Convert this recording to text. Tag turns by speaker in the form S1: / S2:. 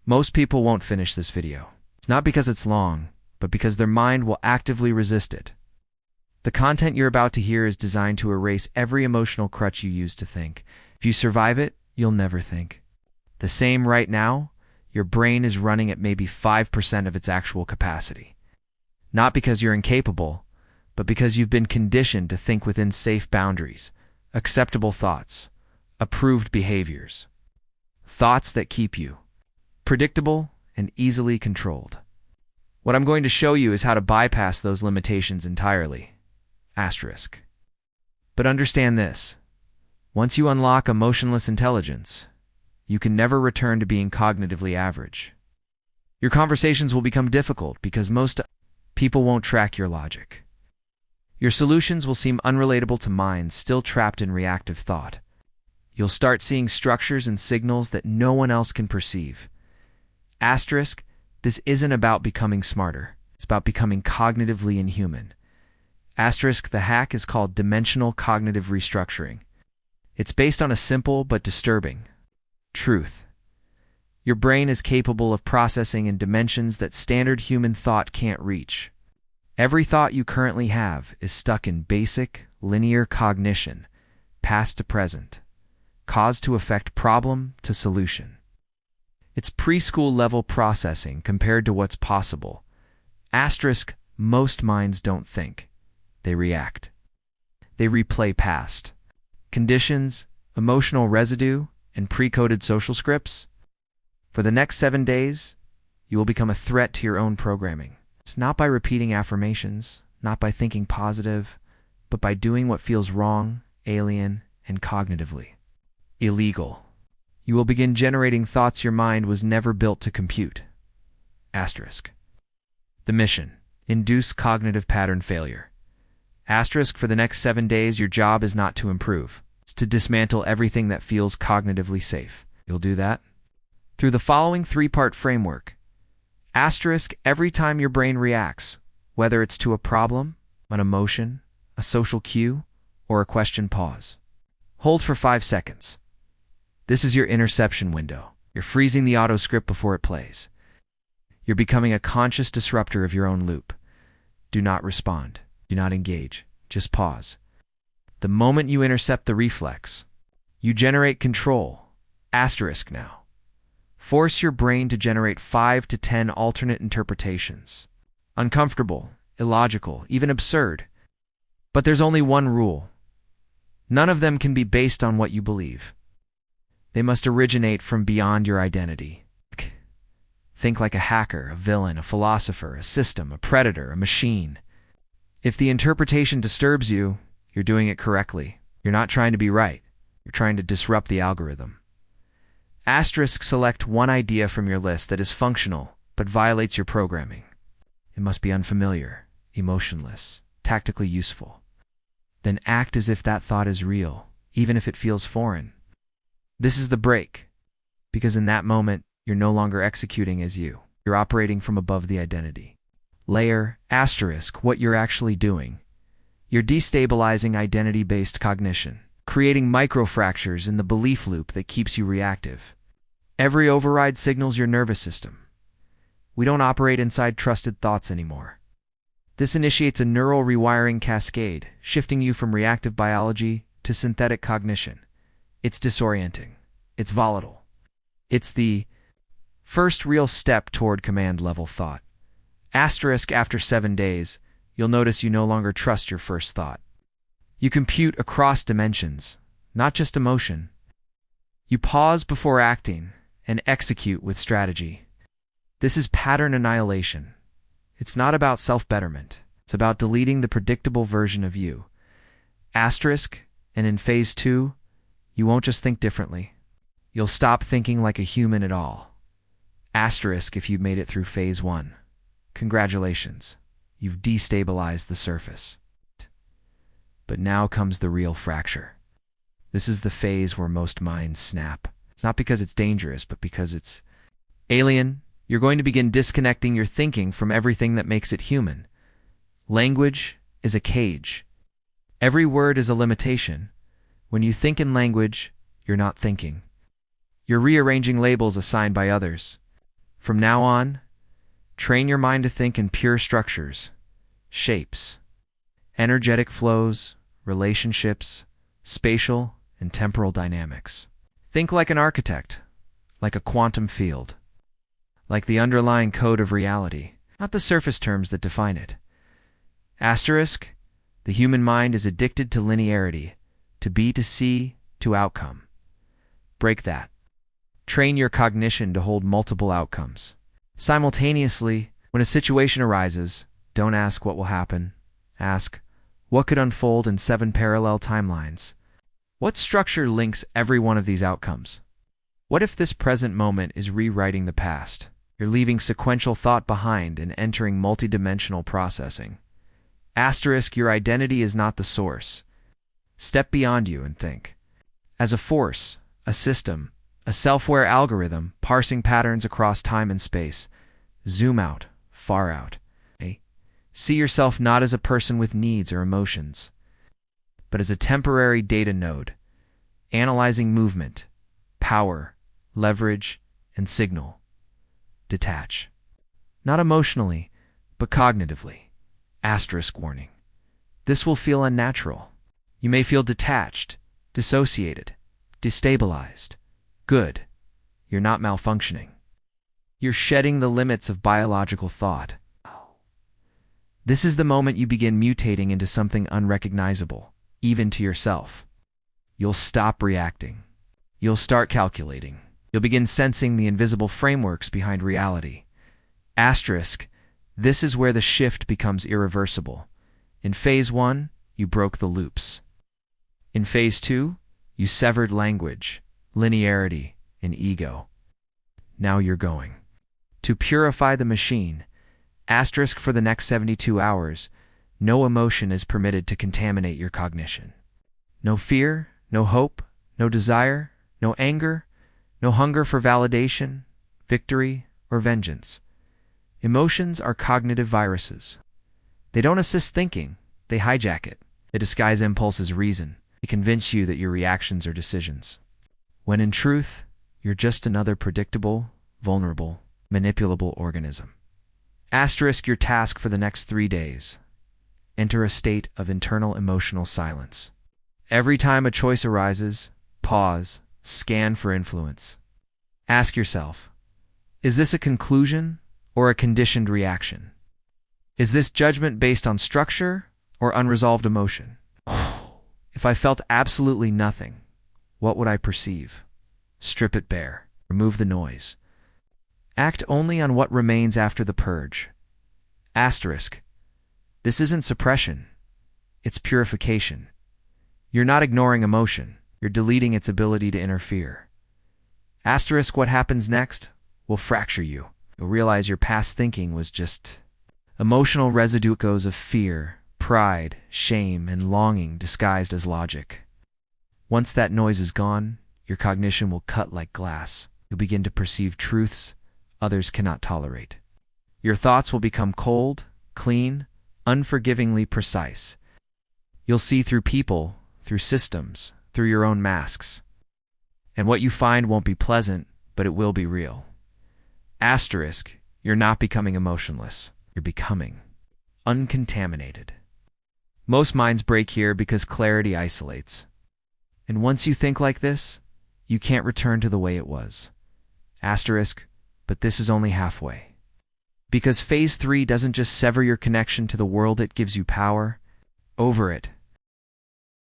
S1: Most people won't finish this video. It's not because it's long, but because their mind will actively resist it. The content you're about to hear is designed to erase every emotional crutch you use to think. If you survive it, you'll never think. The same right now, your brain is running at maybe 5% of its actual capacity. Not because you're incapable, but because you've been conditioned to think within safe boundaries, acceptable thoughts, approved behaviors. Thoughts that keep you predictable and easily controlled. What I'm going to show you is how to bypass those limitations entirely. Asterisk. But understand this. Once you unlock emotionless intelligence, you can never return to being cognitively average. Your conversations will become difficult because most people won't track your logic. Your solutions will seem unrelatable to minds still trapped in reactive thought. You'll start seeing structures and signals that no one else can perceive. Asterisk, this isn't about becoming smarter. It's about becoming cognitively inhuman. Asterisk, the hack is called Dimensional Cognitive Restructuring. It's based on a simple but disturbing truth. Your brain is capable of processing in dimensions that standard human thought can't reach. Every thought you currently have is stuck in basic, linear cognition, past to present, cause to effect, problem to solution. It's preschool-level processing compared to what's possible. Asterisk, most minds don't think. They react. They replay past conditions, emotional residue, and pre-coded social scripts. For the next 7 days, you will become a threat to your own programming. It's not by repeating affirmations, not by thinking positive, but by doing what feels wrong, alien, and cognitively illegal. You will begin generating thoughts your mind was never built to compute. Asterisk. The mission: induce cognitive pattern failure. Asterisk, for the next 7 days, your job is not to improve. It's to dismantle everything that feels cognitively safe. You'll do that through the following 3-part framework. Asterisk, every time your brain reacts, whether it's to a problem, an emotion, a social cue, or a question, pause. Hold for 5 seconds. This is your interception window. You're freezing the auto script before it plays. You're becoming a conscious disruptor of your own loop. Do not respond. Do not engage. Just pause. The moment you intercept the reflex, you generate control. Asterisk now. Force your brain to generate 5 to 10 alternate interpretations. Uncomfortable, illogical, even absurd. But there's only one rule. None of them can be based on what you believe. They must originate from beyond your identity. Think like a hacker, a villain, a philosopher, a system, a predator, a machine. If the interpretation disturbs you, you're doing it correctly. You're not trying to be right. You're trying to disrupt the algorithm. Asterisk, select one idea from your list that is functional but violates your programming. It must be unfamiliar, emotionless, tactically useful. Then act as if that thought is real, even if it feels foreign. This is the break, because in that moment, you're no longer executing as you. You're operating from above the identity layer. Asterisk, what you're actually doing. You're destabilizing identity-based cognition, creating microfractures in the belief loop that keeps you reactive. Every override signals your nervous system. We don't operate inside trusted thoughts anymore. This initiates a neural rewiring cascade, shifting you from reactive biology to synthetic cognition. It's disorienting. It's volatile. It's the first real step toward command-level thought. Asterisk, after 7 days, you'll notice you no longer trust your first thought. You compute across dimensions, not just emotion. You pause before acting and execute with strategy. This is pattern annihilation. It's not about self-betterment. It's about deleting the predictable version of you. Asterisk, and in phase 2, you won't just think differently. You'll stop thinking like a human at all. Asterisk, if you've made it through phase 1. Congratulations. You've destabilized the surface. But now comes the real fracture. This is the phase where most minds snap. It's not because it's dangerous, but because it's alien. You're going to begin disconnecting your thinking from everything that makes it human. Language is a cage. Every word is a limitation. When you think in language, you're not thinking. You're rearranging labels assigned by others. From now on, train your mind to think in pure structures, shapes, energetic flows, relationships, spatial and temporal dynamics. Think like an architect, like a quantum field, like the underlying code of reality, not the surface terms that define it. Asterisk, the human mind is addicted to linearity, to B to C to outcome. Break that. Train your cognition to hold multiple outcomes. Simultaneously, when a situation arises, don't ask what will happen. Ask, what could unfold in 7 parallel timelines? What structure links every one of these outcomes? What if this present moment is rewriting the past? You're leaving sequential thought behind and entering multidimensional processing. Asterisk, your identity is not the source. Step beyond you and think. As a force, a system, a self-aware algorithm parsing patterns across time and space. Zoom out, far out. See yourself not as a person with needs or emotions, but as a temporary data node, analyzing movement, power, leverage, and signal. Detach. Not emotionally, but cognitively. Asterisk warning. This will feel unnatural. You may feel detached, dissociated, destabilized. Good. You're not malfunctioning. You're shedding the limits of biological thought. This is the moment you begin mutating into something unrecognizable, even to yourself. You'll stop reacting. You'll start calculating. You'll begin sensing the invisible frameworks behind reality. Asterisk, this is where the shift becomes irreversible. In phase 1, you broke the loops. In phase 2, you severed language, linearity, and ego. Now you're going to purify the machine. Asterisk, for the next 72 hours, no emotion is permitted to contaminate your cognition. No fear, no hope, no desire, no anger, no hunger for validation, victory, or vengeance. Emotions are cognitive viruses. They don't assist thinking, they hijack it. They disguise impulse as reason. They convince you that your reactions are decisions. When in truth, you're just another predictable, vulnerable, manipulable organism. Asterisk, your task for the next 3 days. Enter a state of internal emotional silence. Every time a choice arises, pause, scan for influence. Ask yourself, is this a conclusion or a conditioned reaction? Is this judgment based on structure or unresolved emotion? If I felt absolutely nothing, what would I perceive? Strip it bare. Remove the noise. Act only on what remains after the purge. Asterisk. This isn't suppression. It's purification. You're not ignoring emotion. You're deleting its ability to interfere. Asterisk, what happens next will fracture you. You'll realize your past thinking was just emotional residuos of fear, pride, shame, and longing disguised as logic. Once that noise is gone, your cognition will cut like glass. You'll begin to perceive truths others cannot tolerate. Your thoughts will become cold, clean, unforgivingly precise. You'll see through people, through systems, through your own masks. And what you find won't be pleasant, but it will be real. Asterisk, you're not becoming emotionless. You're becoming uncontaminated. Most minds break here because clarity isolates. And once you think like this, you can't return to the way it was. Asterisk, but this is only halfway. Because phase 3 doesn't just sever your connection to the world, it gives you power over it.